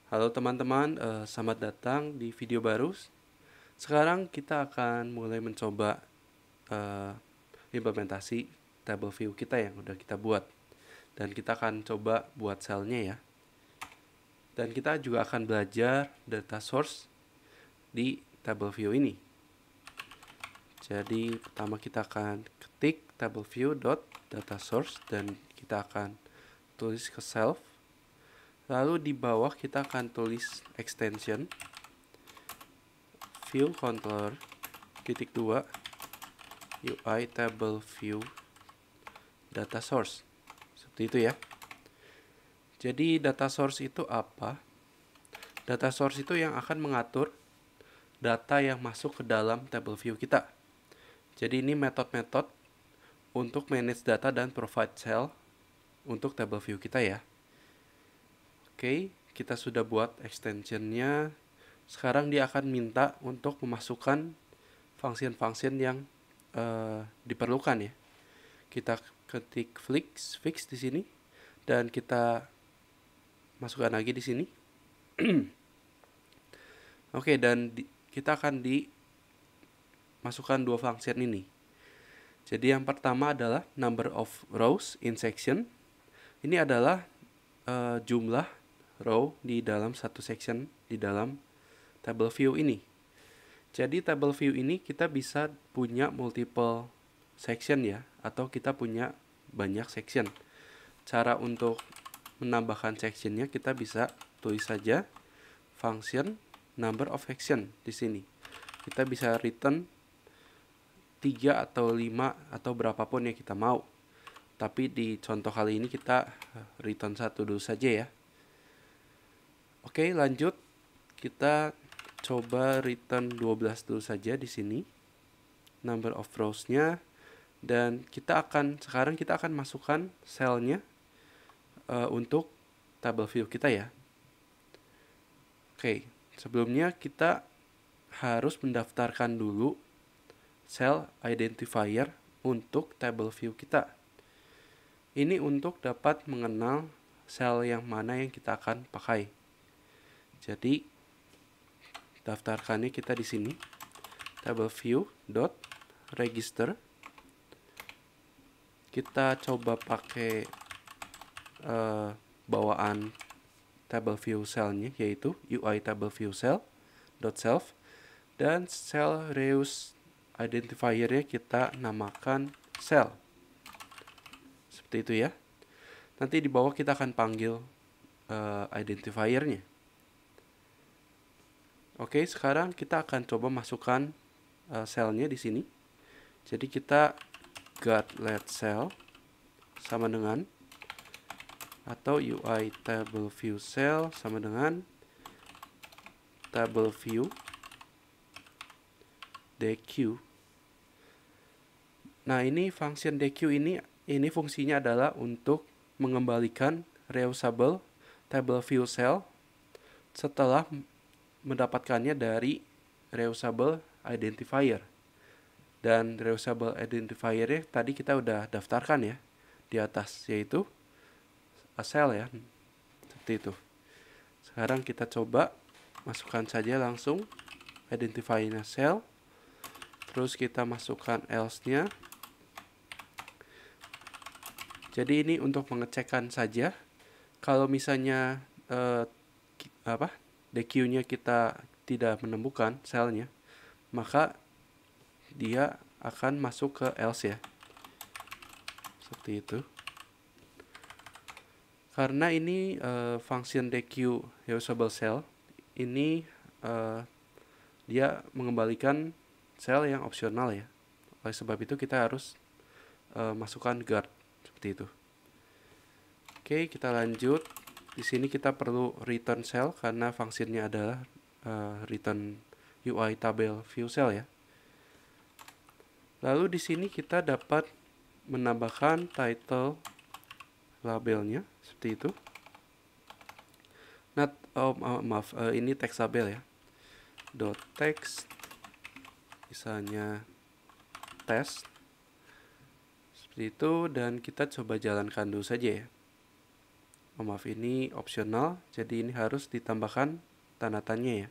Halo teman-teman, selamat datang di video baru. Sekarang kita akan mulai mencoba eh, implementasi table view kita yang udah kita buat. Dan kita akan coba buat selnya ya. Dan kita juga akan belajar data source di table view ini. Jadi pertama kita akan ketik table view dot data source dan kita akan tulis ke self. Lalu di bawah kita akan tulis extension view controller titik 2 UI table view data source. Seperti itu ya. Jadi data source itu apa? Data source itu yang akan mengatur data yang masuk ke dalam table view kita. Jadi ini metode-metode untuk manage data dan provide cell untuk table view kita ya. Oke, kita sudah buat extensionnya. Sekarang dia akan minta untuk memasukkan function-function yang diperlukan ya. Kita ketik fix di sini dan kita masukkan lagi di sini. Oke, dan kita akan dimasukkan dua function ini. Jadi yang pertama adalah number of rows in section. Ini adalah jumlah row di dalam satu section di dalam table view ini. Jadi table view ini kita bisa punya multiple section ya, atau kita punya banyak section. Cara untuk menambahkan sectionnya kita bisa tulis saja function number of section di sini. Kita bisa return 3 atau 5 atau berapapun yang kita mau. Tapi di contoh kali ini kita return 1 dulu saja ya. Oke, lanjut. Kita coba return 12 dulu saja di sini. Number of rows-nya. Dan sekarang kita akan masukkan cell-nya untuk table view kita ya. Oke, sebelumnya kita harus mendaftarkan dulu cell identifier untuk table view kita. Ini untuk dapat mengenal sel yang mana yang kita akan pakai. Jadi daftarkannya kita di sini table view dot register. Kita coba pakai bawaan table view cell-nya yaitu UI table view cell dot self dan cell reuse identifier-nya kita namakan cell. Seperti itu ya. Nanti di bawah kita akan panggil identifier-nya. Oke, sekarang kita akan coba masukkan cell-nya di sini. Jadi kita get let cell sama dengan atau UI table view cell sama dengan table view deque. Nah, ini function deque ini fungsinya adalah untuk mengembalikan reusable table view cell setelah mendapatkannya dari reusable identifier. Dan reusable identifier tadi kita udah daftarkan ya di atas, yaitu cell ya. Seperti itu. Sekarang kita coba masukkan saja langsung identifier cell. Terus kita masukkan else-nya. Jadi ini untuk mengecekkan saja. Kalau misalnya deque-nya kita tidak menemukan selnya, maka dia akan masuk ke else ya. Seperti itu. Karena ini function deque reusable cell, ini dia mengembalikan sel yang opsional ya. Oleh sebab itu kita harus masukkan guard seperti itu. Oke, kita lanjut. Di sini kita perlu return cell karena fungsinya adalah return UI table view cell ya. Lalu di sini kita dapat menambahkan title labelnya seperti itu. Ini text label ya. Dot text misalnya test seperti itu, dan kita coba jalankan dulu saja ya. Oh maaf, ini opsional, jadi ini harus ditambahkan tanda tanya ya.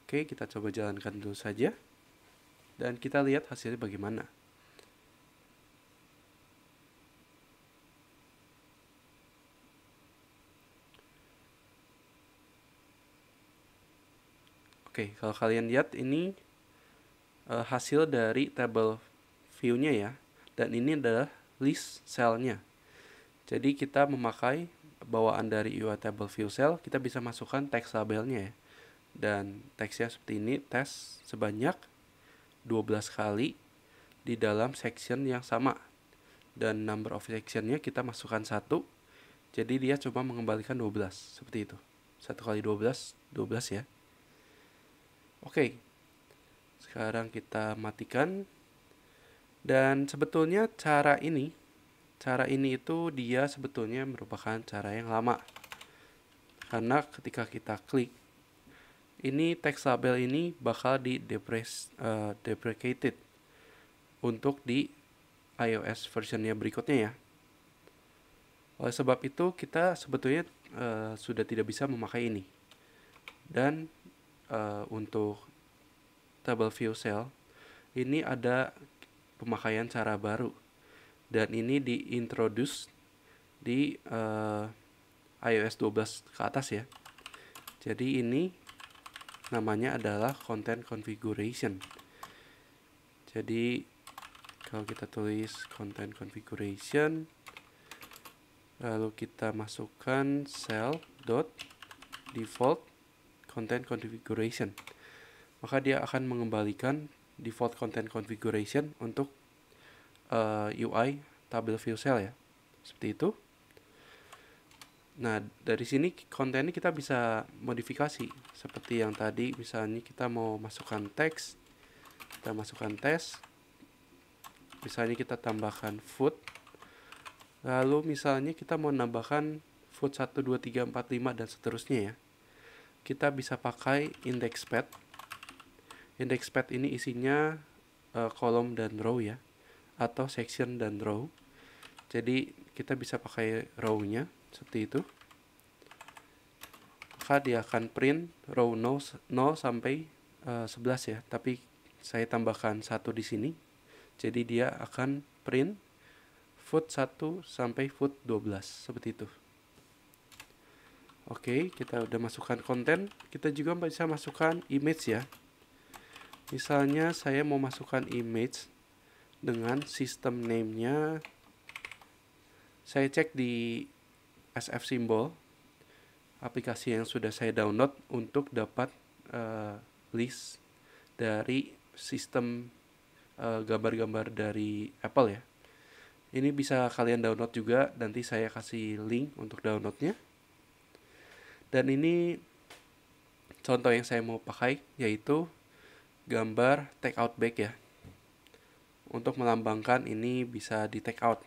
Oke, kita coba jalankan dulu saja. Dan kita lihat hasilnya bagaimana. Oke, kalau kalian lihat ini hasil dari table view-nya ya. Dan ini adalah list cell-nya. Jadi kita memakai bawaan dari UI table view cell, kita bisa masukkan teks labelnya ya. Dan teksnya seperti ini, tes sebanyak 12 kali di dalam section yang sama. Dan number of sectionnya kita masukkan 1. Jadi dia cuma mengembalikan 12, seperti itu. 1 kali 12, 12 ya. Oke, sekarang kita matikan. Dan sebetulnya cara ini itu dia sebetulnya merupakan cara yang lama. Karena ketika kita klik, ini text label ini bakal deprecated untuk di iOS versionnya berikutnya ya. Oleh sebab itu kita sebetulnya sudah tidak bisa memakai ini. Dan untuk table view cell ini ada pemakaian cara baru. Dan ini diintroduce di iOS 12 ke atas ya. Jadi ini namanya adalah content configuration. Jadi kalau kita tulis content configuration, lalu kita masukkan cell.default content configuration, maka dia akan mengembalikan default content configuration untuk UI table view cell ya, seperti itu. Nah, dari sini kontennya kita bisa modifikasi seperti yang tadi. Misalnya kita mau masukkan teks, kita masukkan tes, misalnya kita tambahkan food, lalu misalnya kita mau nambahkan food 1, 2, 3, 4, 5 dan seterusnya ya. Kita bisa pakai index path. Index path ini isinya kolom dan row ya, atau section dan row. Jadi kita bisa pakai row-nya seperti itu. Maka dia akan print row 0 sampai 11 ya. Tapi saya tambahkan 1 di sini. Jadi dia akan print foot 1 sampai foot 12 seperti itu. Oke, kita udah masukkan konten. Kita juga bisa masukkan image ya. Misalnya saya mau masukkan image dengan system name-nya, saya cek di SF Symbol, aplikasi yang sudah saya download untuk dapat list dari sistem gambar-gambar dari Apple ya. Ini bisa kalian download juga, nanti saya kasih link untuk downloadnya. Dan ini contoh yang saya mau pakai, yaitu gambar take out bag ya. Untuk melambangkan ini bisa di take out.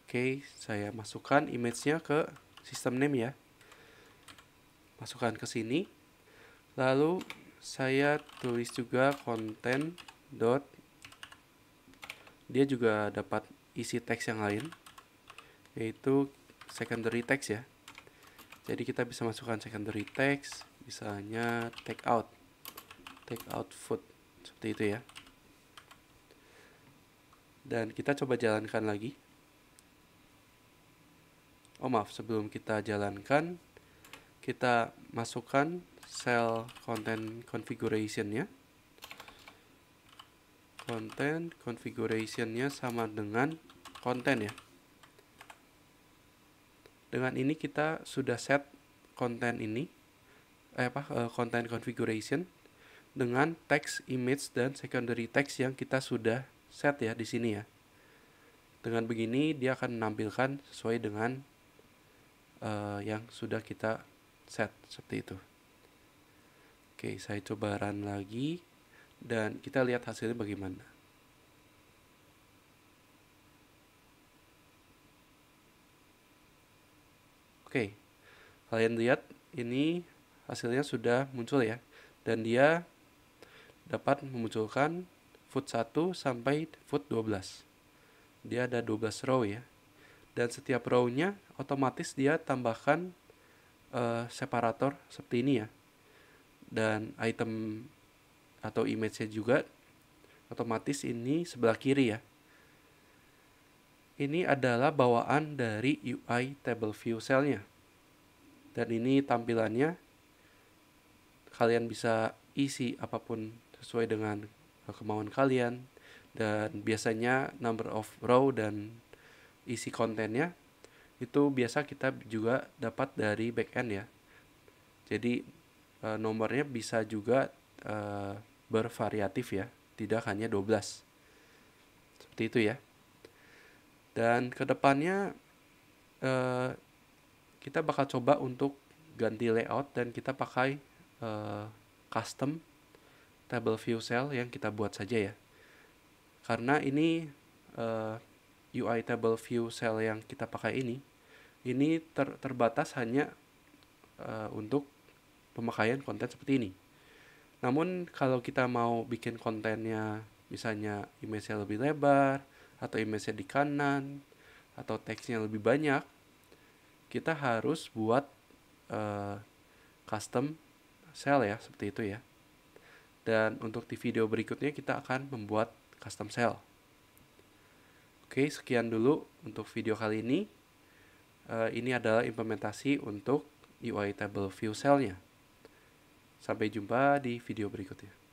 Oke, saya masukkan image-nya ke system name ya. Masukkan ke sini. Lalu saya tulis juga content dot. Dia juga dapat isi teks yang lain, yaitu secondary text ya. Jadi kita bisa masukkan secondary text, misalnya take out food, seperti itu ya. Dan kita coba jalankan lagi. Oh maaf, sebelum kita jalankan, kita masukkan cell content configuration-nya. Content configuration-nya sama dengan konten ya. Dengan ini kita sudah set konten ini, content configuration dengan text, image, dan secondary text yang kita sudah set ya di sini ya. Dengan begini dia akan menampilkan sesuai dengan yang sudah kita set seperti itu. Oke, saya coba run lagi dan kita lihat hasilnya bagaimana. Oke, kalian lihat ini hasilnya sudah muncul ya, dan dia dapat memunculkan foot 1 sampai foot 12. Dia ada 12 row ya. Dan setiap row-nya otomatis dia tambahkan separator seperti ini ya. Dan item atau image-nya juga otomatis ini sebelah kiri ya. Ini adalah bawaan dari UI table view cell-nya. Dan ini tampilannya, kalian bisa isi apapun sesuai dengan kemauan kalian. Dan biasanya number of row dan isi kontennya itu biasa kita juga dapat dari backend ya. Jadi nomornya bisa juga bervariatif ya, tidak hanya 12. Seperti itu ya. Dan kedepannya kita bakal coba untuk ganti layout dan kita pakai custom table view cell yang kita buat saja ya. Karena ini UI table view cell yang kita pakai ini terbatas hanya untuk pemakaian konten seperti ini. Namun kalau kita mau bikin kontennya, misalnya image-nya lebih lebar, atau image-nya di kanan, atau teksnya lebih banyak, kita harus buat custom cell ya, seperti itu ya. Dan untuk di video berikutnya kita akan membuat custom cell. Oke, sekian dulu untuk video kali ini. Ini adalah implementasi untuk UI table view cell-nya. Sampai jumpa di video berikutnya.